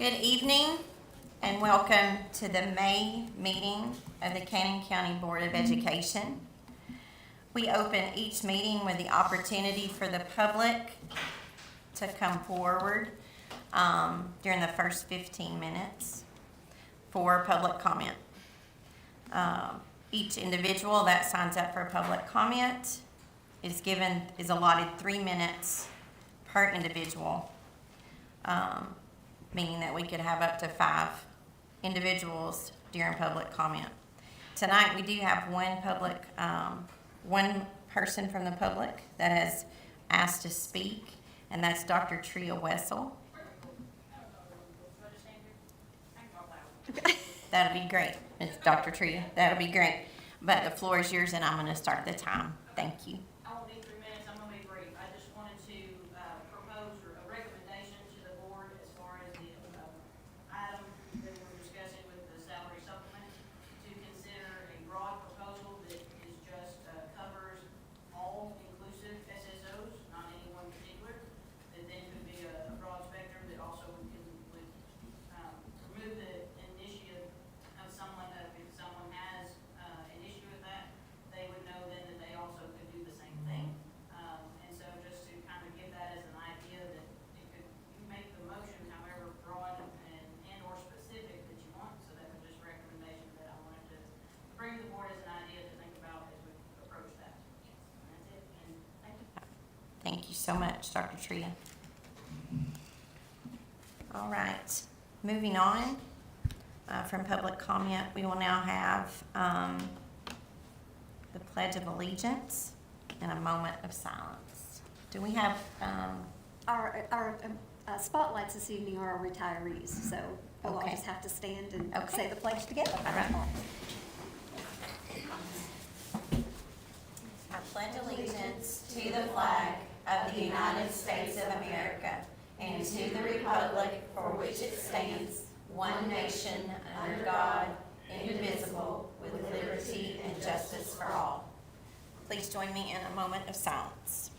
Good evening and welcome to the May meeting of the Cannon County Board of Education. We open each meeting with the opportunity for the public to come forward during the first 15 minutes for public comment. Each individual that signs up for public comment is allotted 3 minutes per individual, meaning that we could have up to 5 individuals during public comment. Tonight we do have one person from the public that has asked to speak, and that's Dr. Tria Wessel. That'll be great, it's Dr. Tria. That'll be great. But the floor is yours, and I'm going to start the time. Thank you. I won't need 3 minutes. I'm going to be brief. I just wanted to propose a recommendation to the board as far as the item that we're discussing with the salary supplement, to consider a broad proposal that is just covers all inclusive SSOs, not any one particular, that then could be a broad spectrum that also would remove the initiative of someone that if someone has an issue with that, they would know then that they also could do the same thing. And so just to kind of give that as an idea that it could, you make the motion however broad and or specific that you want. So that was just a recommendation that I wanted to bring to the board as an idea to think about as we approach that. And that's it. And thank you. Thank you so much, Dr. Tria. All right, moving on from public comment, we will now have the Pledge of Allegiance and a moment of silence. Do we have, Our spotlights this evening are our retirees, so we'll all Okay. just have to stand and Okay. say the pledge together. all right. I pledge allegiance to the flag of the United States of America and to the republic for which it stands, one nation, under God, indivisible, with liberty and justice for all. Please join me in a moment of silence.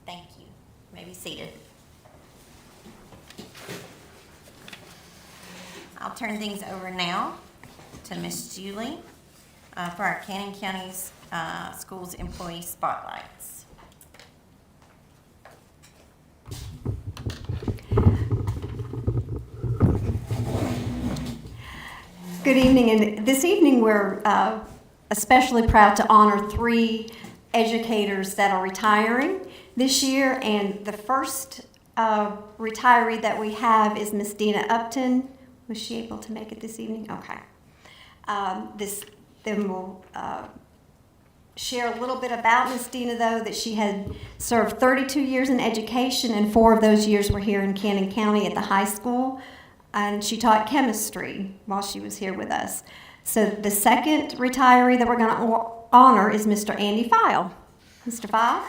Thank you. You may be seated. I'll turn things over now to Miss Julie for our Cannon County's Schools Employee Spotlights. Good evening, and this evening we're especially proud to honor 3 educators that are retiring this year, and the first retiree that we have is Miss Dina Upton. Was she able to make it this evening? Okay. Then we'll share a little bit about Miss Dina, though, that she had served 32 years in education, and 4 of those years were here in Cannon County at the high school, and she taught chemistry while she was here with us. So the second retiree that we're going to honor is Mr. Andy File. Mr. File?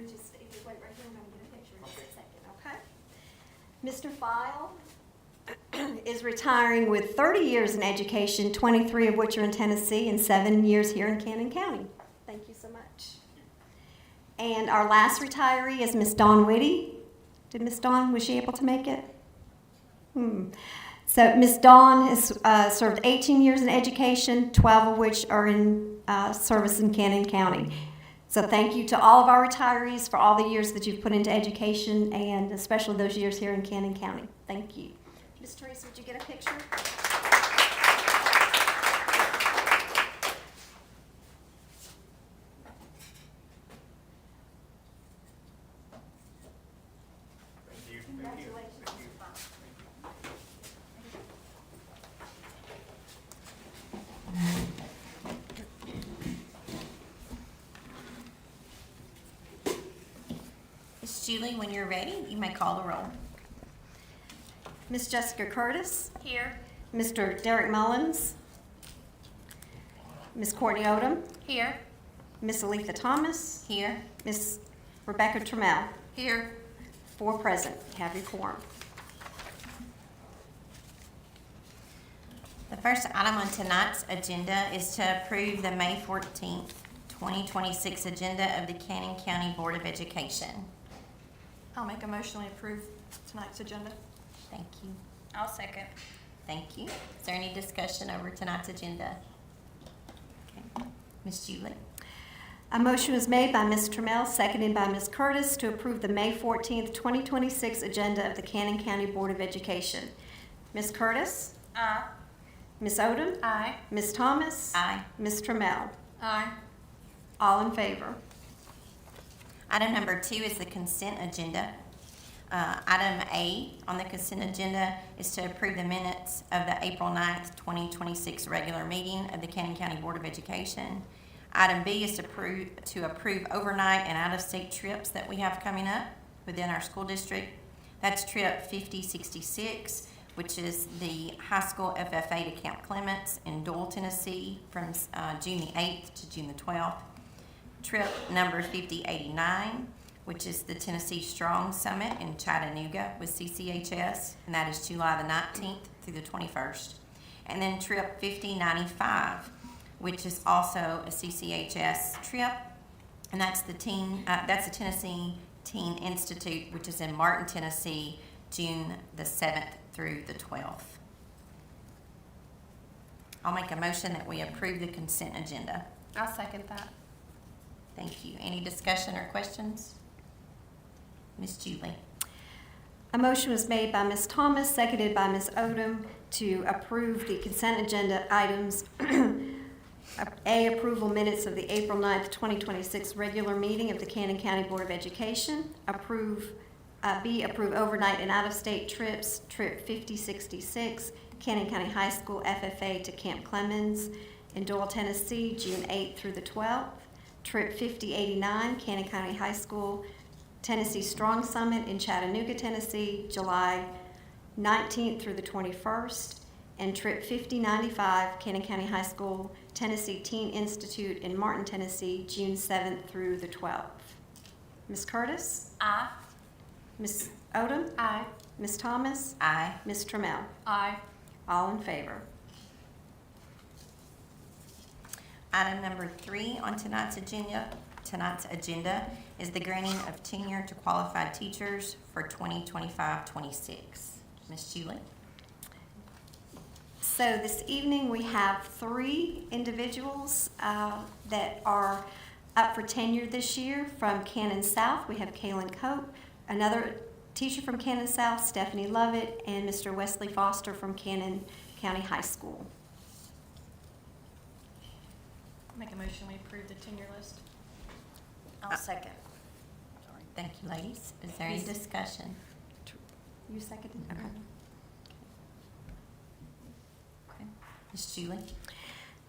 Just wait right here. I'm going to get a picture in just a second, okay? Mr. File is retiring with 30 years in education, 23 of which are in Tennessee and 7 years here in Cannon County. Thank you so much. And our last retiree is Miss Dawn Whitty. Did Miss Dawn, was she able to make it? So Miss Dawn has served 18 years in education, 12 of which are in service in Cannon County. So thank you to all of our retirees for all the years that you've put into education, and especially those years here in Cannon County. Thank you. Ms. Teresa, would you get a picture? Thank you. Congratulations. Thank you. Julie, when you're ready, you may call the roll. Miss Jessica Curtis, Here. Mr. Derek Mullins, Miss Courtney Odom, Here. Miss Aletha Thomas, Here. Miss Rebecca Trammell. Here. 4 present. You have your quorum. The first item on tonight's agenda is to approve the May 14th, 2026 agenda of the Cannon County Board of Education. I'll make a motion to approve tonight's agenda. Thank you. I'll second. Thank you. Is there any discussion over tonight's agenda? Okay. Ms. Julie? A motion was made by Ms. Trammell, seconded by Ms. Curtis, to approve the May 14th, 2026 agenda of the Cannon County Board of Education. Ms. Curtis? Aye. Ms. Odom? Aye. Ms. Thomas? Aye. Ms. Trammell? Aye. All in favor? Item number 2 is the consent agenda. Item A on the consent agenda is to approve the minutes of the April 9th, 2026 regular meeting of the Cannon County Board of Education. Item B is to approve overnight and out-of-state trips that we have coming up within our school district. That's trip 5066, which is the high school FFA to Camp Clements in Doyle, Tennessee from June the 8th to June the 12th. Trip number 5089, which is the Tennessee Strong Summit in Chattanooga with CCHS, and that is July the 19th through the 21st. And then trip 5095, which is also a CCHS trip, and that's the Tennessee Teen Institute, which is in Martin, Tennessee, June the 7th through the 12th. I'll make a motion that we approve the consent agenda. I'll second that. Thank you. Any discussion or questions? Ms. Julie? A motion was made by Ms. Thomas, seconded by Ms. Odom, to approve the consent agenda items. A, approval minutes of the April 9th, 2026 regular meeting of the Cannon County Board of Education. B, approve overnight and out-of-state trips, trip 5066, Cannon County High School FFA to Camp Clemens in Doyle, Tennessee, June 8th through the 12th. Trip 5089, Cannon County High School Tennessee Strong Summit in Chattanooga, Tennessee, July 19th through the 21st. And trip 5095, Cannon County High School Tennessee Teen Institute in Martin, Tennessee, June 7th through the 12th. Ms. Curtis? Aye. Ms. Odom? Aye. Ms. Thomas? Aye. Ms. Trammell? Aye. All in favor? Item number 3 on tonight's agenda is the granting of tenure to qualified teachers for 2025-26. Ms. Julie? So this evening, we have 3 individuals that are up for tenure this year from Cannon South. We have Kaylin Cope, another teacher from Cannon South, Stephanie Lovett, and Mr. Wesley Foster from Cannon County High School. Make a motion we approve the tenure list. I'll second. Sorry. Thank you, ladies. Is there any Yes. discussion? You seconded? Okay. Okay. Ms. Julie?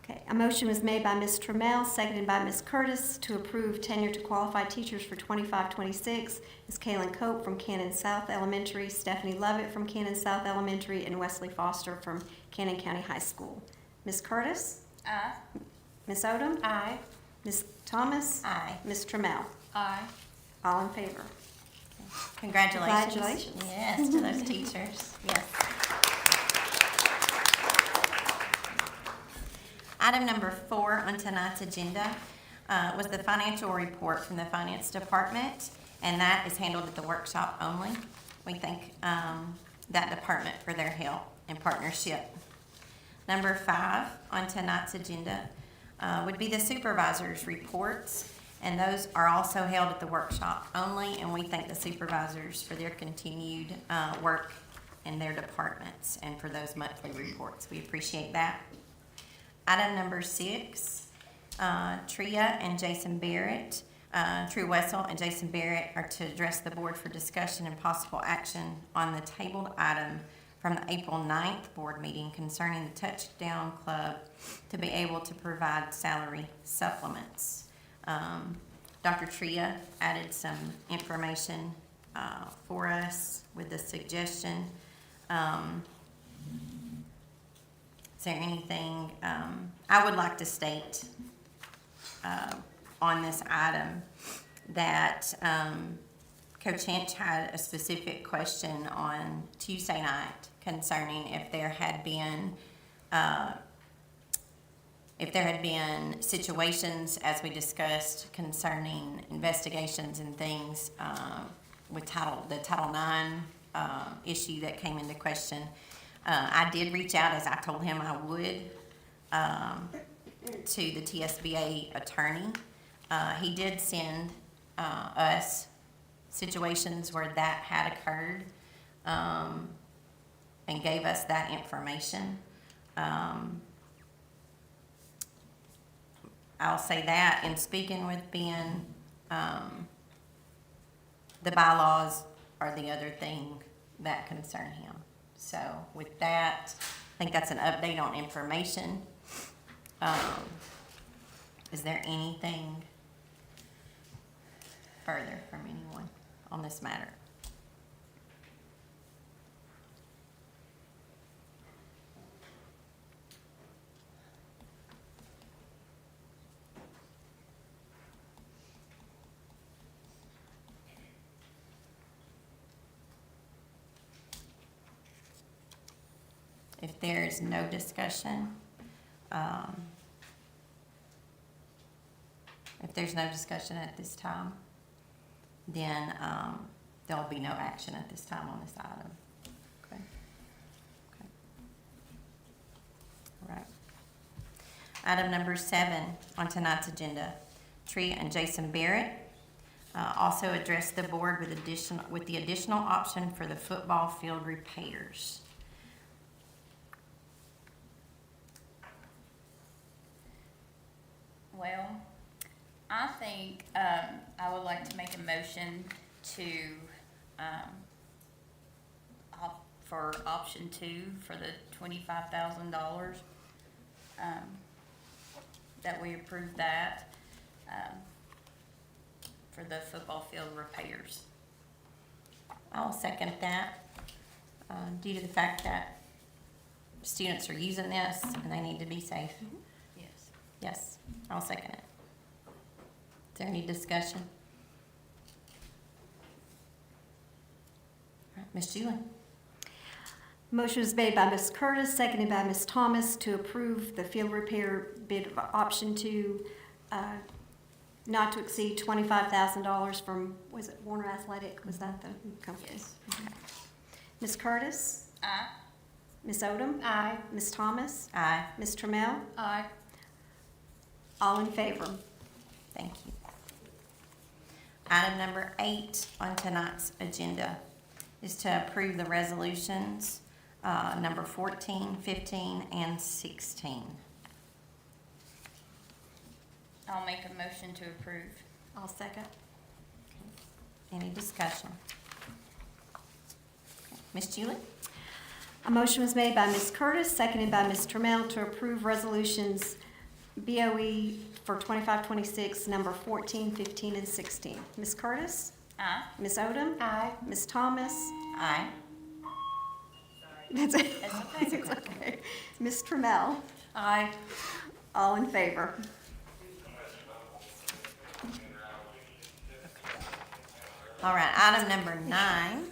Okay, a motion was made by Ms. Trammell, seconded by Ms. Curtis, to approve tenure to qualified teachers for 25-26. Ms. Kaylin Cope from Cannon South Elementary, Stephanie Lovett from Cannon South Elementary, and Wesley Foster from Cannon County High School. Ms. Curtis? Aye. Ms. Odom? Aye. Ms. Thomas? Aye. Ms. Trammell? Aye. All in favor? Congratulations. Congratulations. Yes, to those teachers. Yes. Item number 4 on tonight's agenda was the financial report from the Finance Department, and that is handled at the workshop only. We thank that department for their help and partnership. Number 5 on tonight's agenda would be the supervisors' reports, and those are also held at the workshop only, and we thank the supervisors for their continued work in their departments and for those monthly reports. We appreciate that. Item number 6, Tria and Jason Barrett, True Wessel and Jason Barrett are to address the board for discussion and possible action on the tabled item from the April 9th board meeting concerning the Touchdown Club to be able to provide salary supplements. Dr. Tria added some information for us with the suggestion. Is there anything, I would like to state on this item that Coach Hinch had a specific question on Tuesday night concerning if there had been situations, as we discussed, concerning investigations and things with the Title IX issue that came into question. I did reach out, as I told him I would, to the TSBA attorney. He did send us situations where that had occurred and gave us that information. I'll say that in speaking with Ben, the bylaws are the other thing that concern him. So with that, I think that's an update on information. Is there anything further from anyone on this matter? If there is no discussion, if there's no discussion at this time, then there'll be no action at this time on this item. Okay. Okay. All right. Item number 7 on tonight's agenda, Tria and Jason Barrett also addressed the board with the additional option for the football field repairs. Well, I think I would like to make a motion to for option 2 for the $25,000 that we approve that for the football field repairs. I'll second that, due to the fact that students are using this and they need to be safe. Yes. Yes, I'll second it. Is there any discussion? All right, Ms. Julie? Motion was made by Ms. Curtis, seconded by Ms. Thomas to approve the field repair bid of option 2, not to exceed $25,000 from, was it Warner Athletic? Was that the company? Yes. Okay. Ms. Curtis? Aye. Ms. Odom? Aye. Ms. Thomas? Aye. Ms. Trammell? Aye. All in favor? Thank you. Item number 8 on tonight's agenda is to approve the resolutions, number 14, 15, and 16. I'll make a motion to approve. I'll second. Any discussion? Ms. Julie? A motion was made by Ms. Curtis, seconded by Ms. Trammell to approve resolutions BOE for 25-26, number 14, 15, and 16. Ms. Curtis? Aye. Ms. Odom? Aye. Ms. Thomas? Aye. That's it. That's okay. It's okay. Ms. Trammell? Aye. All in favor? All right, item number 9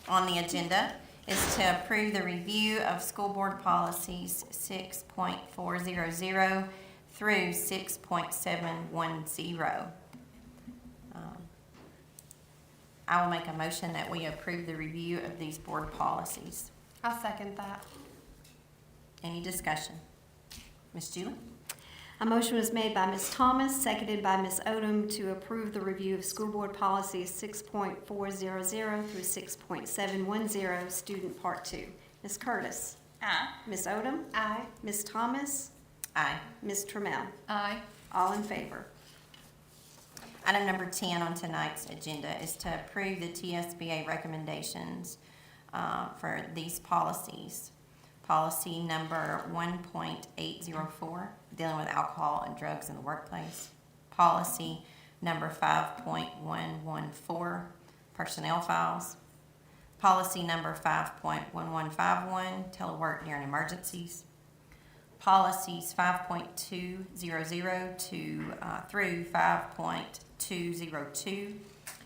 on the agenda is to approve the review of school board policies 6.400 through 6.710. I will make a motion that we approve the review of these board policies. I'll second that. Any discussion? Ms. Julie? A motion was made by Ms. Thomas, seconded by Ms. Odom to approve the review of school board policies 6.400 through 6.710, student part 2. Ms. Curtis? Aye. Ms. Odom? Aye. Ms. Thomas? Aye. Ms. Trammell? Aye. All in favor? Item number 10 on tonight's agenda is to approve the TSBA recommendations for these policies. Policy number 1.804, dealing with alcohol and drugs in the workplace. Policy number 5.114, personnel files. Policy number 5.1151, telework during emergencies. Policies 5.200 through 5.202,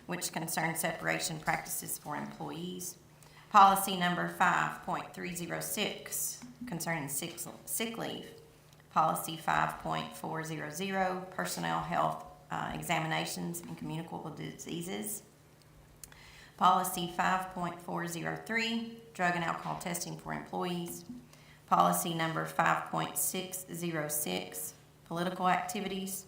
which concern separation practices for employees. Policy number 5.306, concerning sick leave. Policy 5.400, personnel health examinations and communicable diseases. Policy 5.403, drug and alcohol testing for employees. Policy number 5.606, political activities.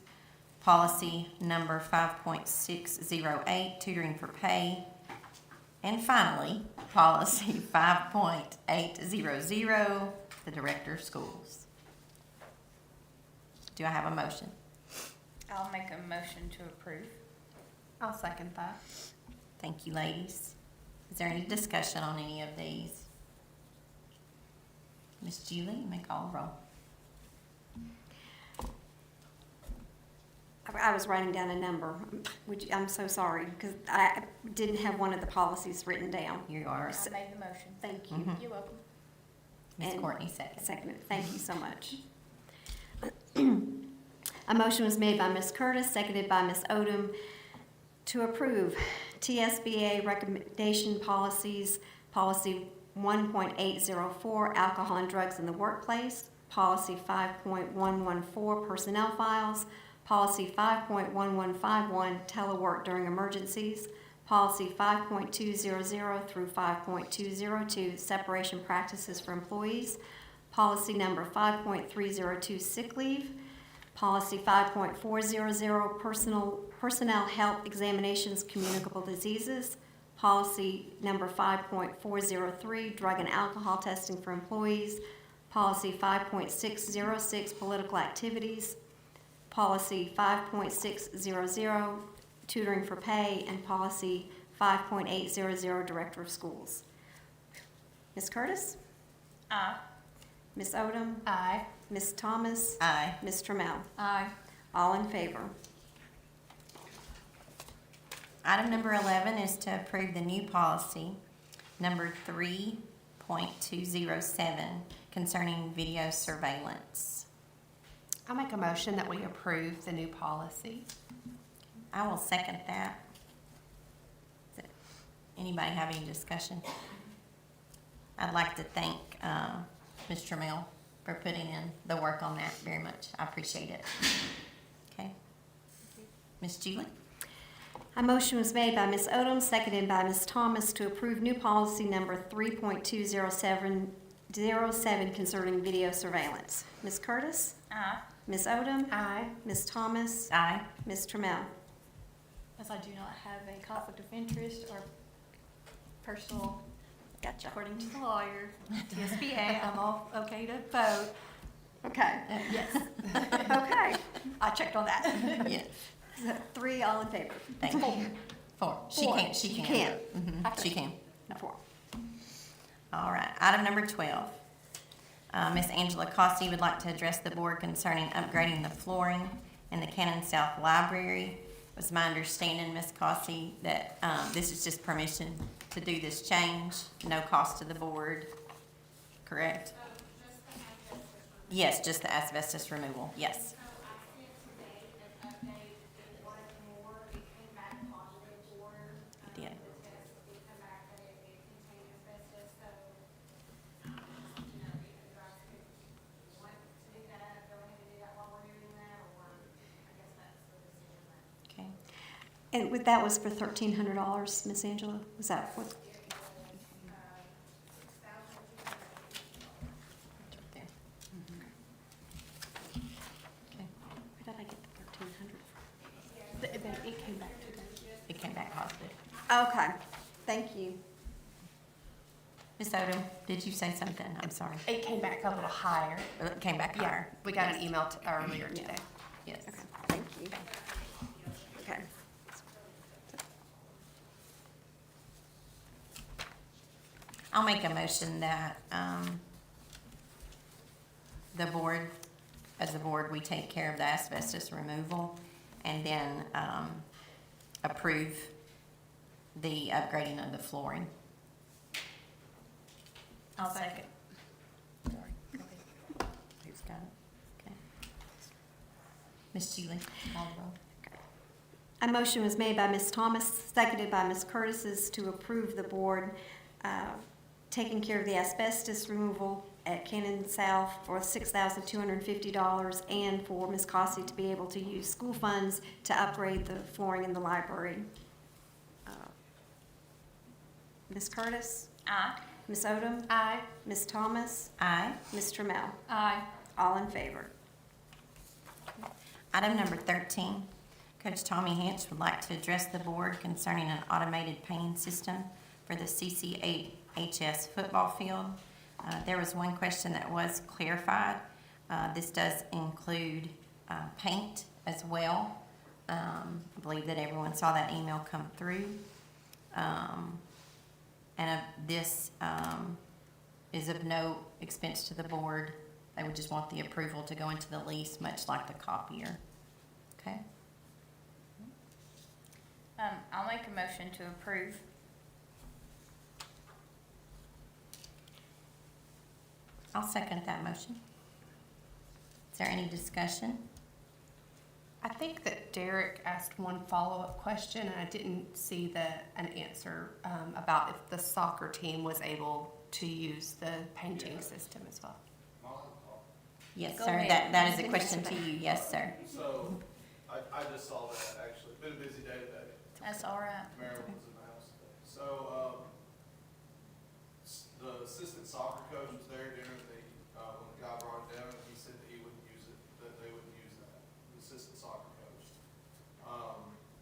Policy number 5.608, tutoring for pay. And finally, policy 5.800, the director of schools. Do I have a motion? I'll make a motion to approve. I'll second that. Thank you, ladies. Is there any discussion on any of these? Ms. Julie, you may call the roll. I was writing down a number. I'm so sorry, because I didn't have one of the policies written down. You are, I made the motion. Thank you. Mhm. You're welcome. Ms. And- Courtney, second. Second, thank you so much. A motion was made by Ms. Curtis, seconded by Ms. Odom, to approve TSBA recommendation policies, policy 1.804, alcohol and drugs in the workplace, policy 5.114, personnel files, policy 5.1151, telework during emergencies, policy 5.200 through 5.202, separation practices for employees, policy number 5.302, sick leave, policy 5.400, personnel health examinations, communicable diseases, policy number 5.403, drug and alcohol testing for employees, policy 5.606, political activities, policy 5.600, tutoring for pay, and policy 5.800, director of schools. Ms. Curtis? Aye. Ms. Odom? Aye. Ms. Thomas? Aye. Ms. Trammell? Aye. All in favor? Item number 11 is to approve the new policy, number 3.207, concerning video surveillance. I'll make a motion that we approve the new policy. I will second that. Anybody have any discussion? I'd like to thank Ms. Trammell for putting in the work on that very much. I appreciate it. Okay. Ms. Julie? A motion was made by Ms. Odom, seconded by Ms. Thomas, to approve new policy number 3.207 concerning video surveillance. Ms. Curtis? Aye. Ms. Odom? Aye. Ms. Thomas? Aye. Ms. Trammell? As I do not have a conflict of interest or personal, Gotcha. according to the lawyer, TSBA, I'm all okay to vote. Okay. Yes. Okay. I checked on that. Yes. So 3, all in favor? Thank you. 4. She Four. can. She You can. can. Mhm, She can. 4. All right. Item number 12. Ms. Angela Costi would like to address the board concerning upgrading the flooring in the Cannon South Library. It was my understanding, Ms. Costi, that this is just permission to do this change, no cost to the board, correct? Yes, just the asbestos removal, yes. It did. Okay. And that was for $1,300, Ms. Angela? Was that what? There. Okay. Where did I get the 1,300? It came back today. It came back positive. Okay, thank you. Ms. Odom, did you say something? I'm sorry. It came back a little higher. It came back Yeah, higher. we got an email earlier Yeah. today. Yes. Okay, thank you. Okay. I'll make a motion that the board, as a board, we take care of the asbestos removal and then approve the upgrading of the flooring. I'll second. Sorry, go ahead. Who's got it? Okay. Ms. Julie, call the roll. A motion was made by Ms. Thomas, seconded by Ms. Curtis to approve the board taking care of the asbestos removal at Cannon South for $6,250 and for Ms. Cossey to be able to use school funds to upgrade the flooring in the library. Ms. Curtis? Aye. Ms. Odom? Aye. Ms. Thomas? Aye. Ms. Trammell? Aye. All in favor? Item number 13, Coach Tommy Hance would like to address the board concerning an automated painting system for the CCHS football field. There was one question that was clarified. This does include paint as well. I believe that everyone saw that email come through. This is of no expense to the board. They would just want the approval to go into the lease, much like the copier. Okay? I'll make a motion to approve. I'll second that motion. Is there any discussion? I think that Derek asked one follow-up question, and I didn't see an answer about if the soccer team was able to use the painting system as well. Yes, Go sir. ahead. That is a question to you. Yes, sir. So, I just saw that, actually. Been a busy day today. That's all right. Marilyn was in the house today. So, the assistant soccer coach was there during when the guy brought it down, and he said that he wouldn't use it, that they wouldn't use that, the assistant soccer coach.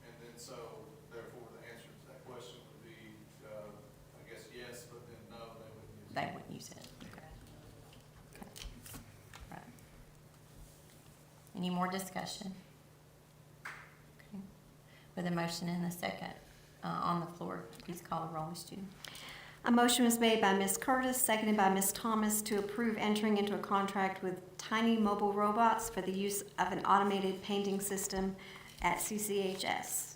And then so, therefore, the answer to that question would be, I guess, yes, but then no, they wouldn't use it. They wouldn't use it. Okay. Right. Any more discussion? Okay. With a motion and a second on the floor, please call the roll, Ms. Judy. A motion was made by Ms. Curtis, seconded by Ms. Thomas to approve entering into a contract with Tiny Mobile Robots for the use of an automated painting system at CCHS.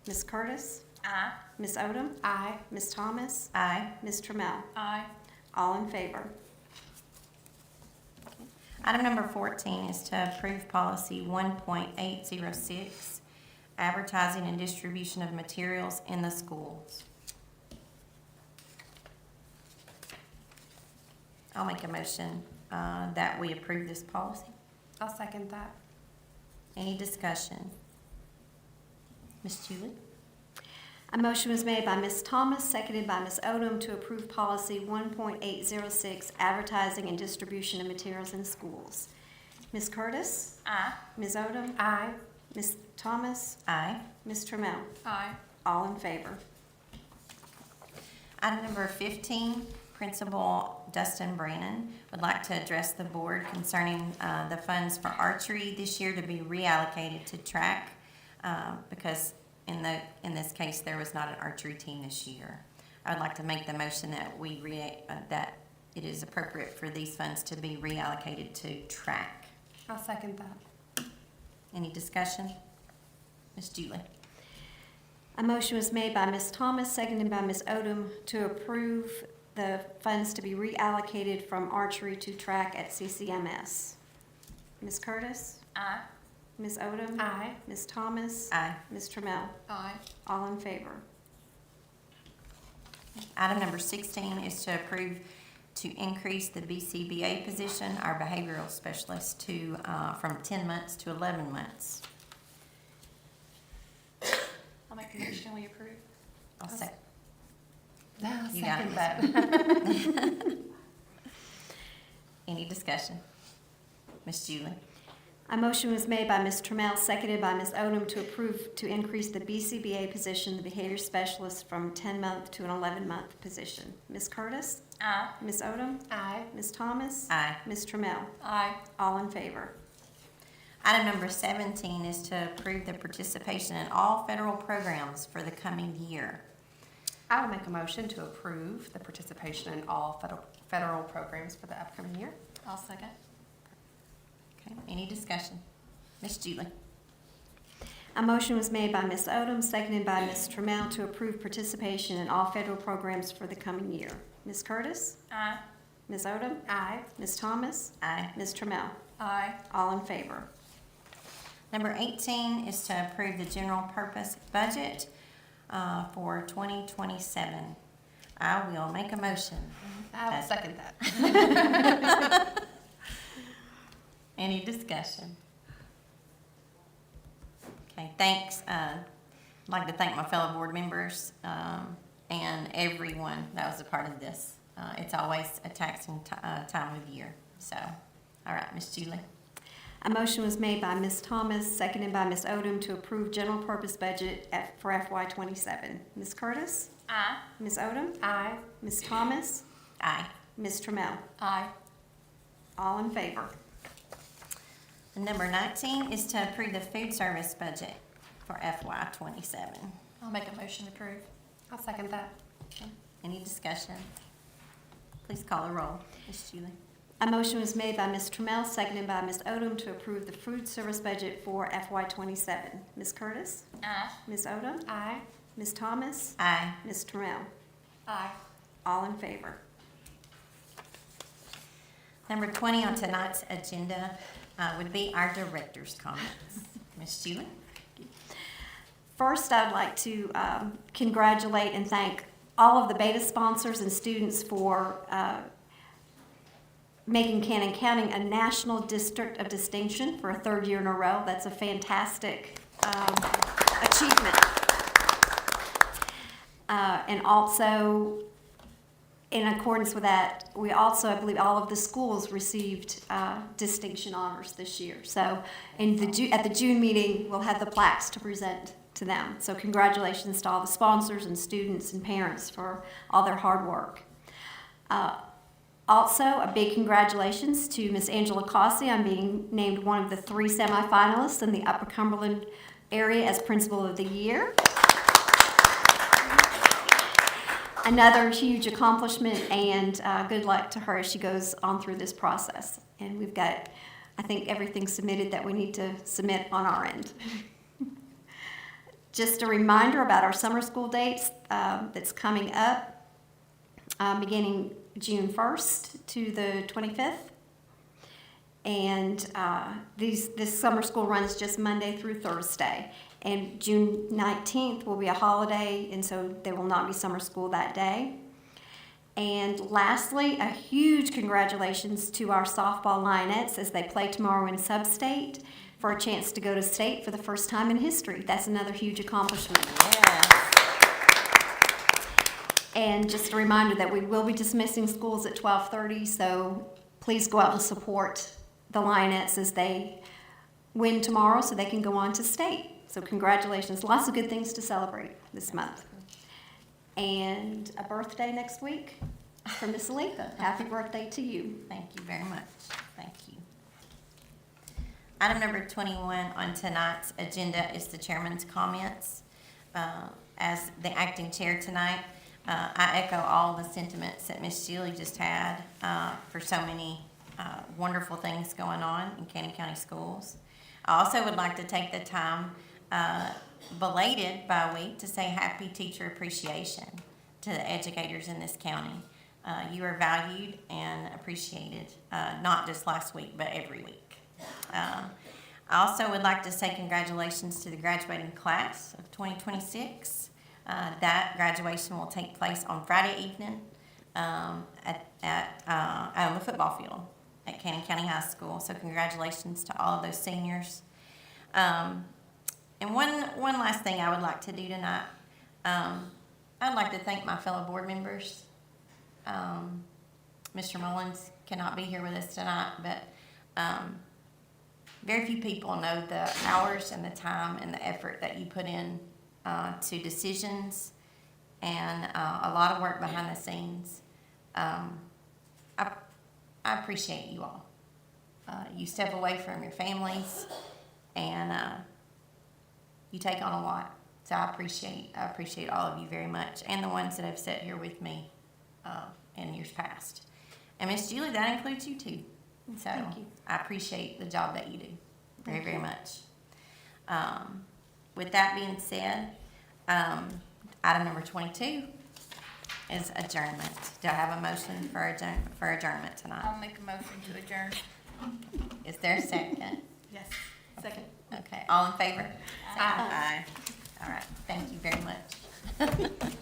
Ms. Curtis? Aye. Ms. Odom? Aye. Ms. Thomas? Aye. Ms. Trammell? Aye. All in favor? Item number 14 is to approve policy 1.806, advertising and distribution of materials in the schools. I'll make a motion that we approve this policy. I'll second that. Any discussion? Ms. Julie? A motion was made by Ms. Thomas, seconded by Ms. Odom to approve policy 1.806, advertising and distribution of materials in schools. Ms. Curtis? Aye. Ms. Odom? Aye. Ms. Thomas? Aye. Ms. Trammell? Aye. All in favor? Item number 15, Principal Dustin Brannon would like to address the board concerning the funds for archery this year to be reallocated to track because in this case there was not an archery team this year. I would like to make the motion that that it is appropriate for these funds to be reallocated to track. I'll second that. Any discussion? Ms. Julie? A motion was made by Ms. Thomas, seconded by Ms. Odom to approve the funds to be reallocated from archery to track at CCMS. Ms. Curtis? Aye. Ms. Odom? Aye. Ms. Thomas? Aye. Ms. Trammell? Aye. All in favor? Item number 16 is to approve to increase the BCBA position, our behavioral specialist, to from 10 months to 11 months. I'll make a motion, we approve. I'll say. I'll You got second it. that. Any discussion? Ms. Julie? A motion was made by Ms. Trammell, seconded by Ms. Odom to approve to increase the BCBA position, the behavior specialist, from 10-month to an 11-month position. Ms. Curtis? Aye. Ms. Odom? Aye. Ms. Thomas? Aye. Ms. Trammell? Aye. All in favor? Item number 17 is to approve the participation in all federal programs for the coming year. I will make a motion to approve the participation in all federal programs for the upcoming year. I'll second. Okay, any discussion? Ms. Julie? A motion was made by Ms. Odom, seconded by Ms. Trammell to approve participation in all federal programs for the coming year. Ms. Curtis? Aye. Ms. Odom? Aye. Ms. Thomas? Aye. Ms. Trammell? Aye. All in favor? Number 18 is to approve the general purpose budget for 2027. I will make a motion. I will second that. Any discussion? Okay, thanks. I'd like to thank my fellow board members and everyone that was a part of this. It's always a taxing time of year. So, all right, Miss Julie. A motion was made by Ms. Thomas, seconded by Ms. Odom to approve general purpose budget for FY27. Ms. Curtis? Aye. Ms. Odom? Aye. Ms. Thomas? Aye. Ms. Trammell? Aye. All in favor? And number 19 is to approve the food service budget for FY27. I'll make a motion to approve. I'll second that. Any discussion? Please call the roll. Miss Julie. A motion was made by Ms. Trammell, seconded by Ms. Odom to approve the food service budget for FY27. Ms. Curtis? Aye. Ms. Odom? Aye. Ms. Thomas? Aye. Ms. Trammell? Aye. All in favor? Number 20 on tonight's agenda would be our director's comments. Miss Julie. First, I'd like to congratulate and thank all of the beta sponsors and students for making Cannon County a National District of Distinction for a third year in a row. That's a fantastic achievement. And also, in accordance with that, we also, I believe, all of the schools received distinction honors this year. So at the June meeting, we'll have the plaques to present to them. So congratulations to all the sponsors and students and parents for all their hard work. Also, a big congratulations to Ms. Angela Cossey on being named one of the 3 semifinalists in the Upper Cumberland area as Principal of the Year. Another huge accomplishment, and good luck to her as she goes on through this process. And we've got, I think, everything submitted that we need to submit on our end. Just a reminder about our summer school dates that's coming up, beginning June 1st to the 25th. And this summer school runs just Monday through Thursday. And June 19th will be a holiday, and so there will not be summer school that day. And lastly, a huge congratulations to our softball Lionettes as they play tomorrow in Sub-State for a chance to go to state for the first time in history. That's another huge accomplishment. Yes. And just a reminder that we will be dismissing schools at 12:30, so please go out and support the Lionettes as they win tomorrow so they can go on to state. So congratulations. Lots of good things to celebrate this month. And a birthday next week for Miss Aletha. Happy birthday to you. Thank you very much. Thank you. Item number 21 on tonight's agenda is the chairman's comments. As the acting chair tonight, I echo all the sentiments that Miss Julie just had for so many wonderful things going on in Cannon County Schools. I also would like to take the time, belated by a week, to say happy Teacher Appreciation to the educators in this county. You are valued and appreciated, not just last week, but every week. I also would like to say congratulations to the graduating class of 2026. That graduation will take place on Friday evening on the football field at Cannon County High School. So congratulations to all of those seniors. And one last thing I would like to do tonight, I'd like to thank my fellow board members. Mr. Mullins cannot be here with us tonight, but very few people know the hours and the time and the effort that you put in to decisions and a lot of work behind the scenes. I appreciate you all. You step away from your families and you take on a lot. So I appreciate all of you very much, and the ones that have sat here with me in years past. And Miss Julie, that includes you too. So Thank you. I appreciate the job that you do very, very much. With that being said, item number 22 is adjournment. Do I have a motion for adjournment tonight? I'll make a motion to adjourn. Is there a second? Yes, second. Okay, all in favor? Aye. All right, thank you very much.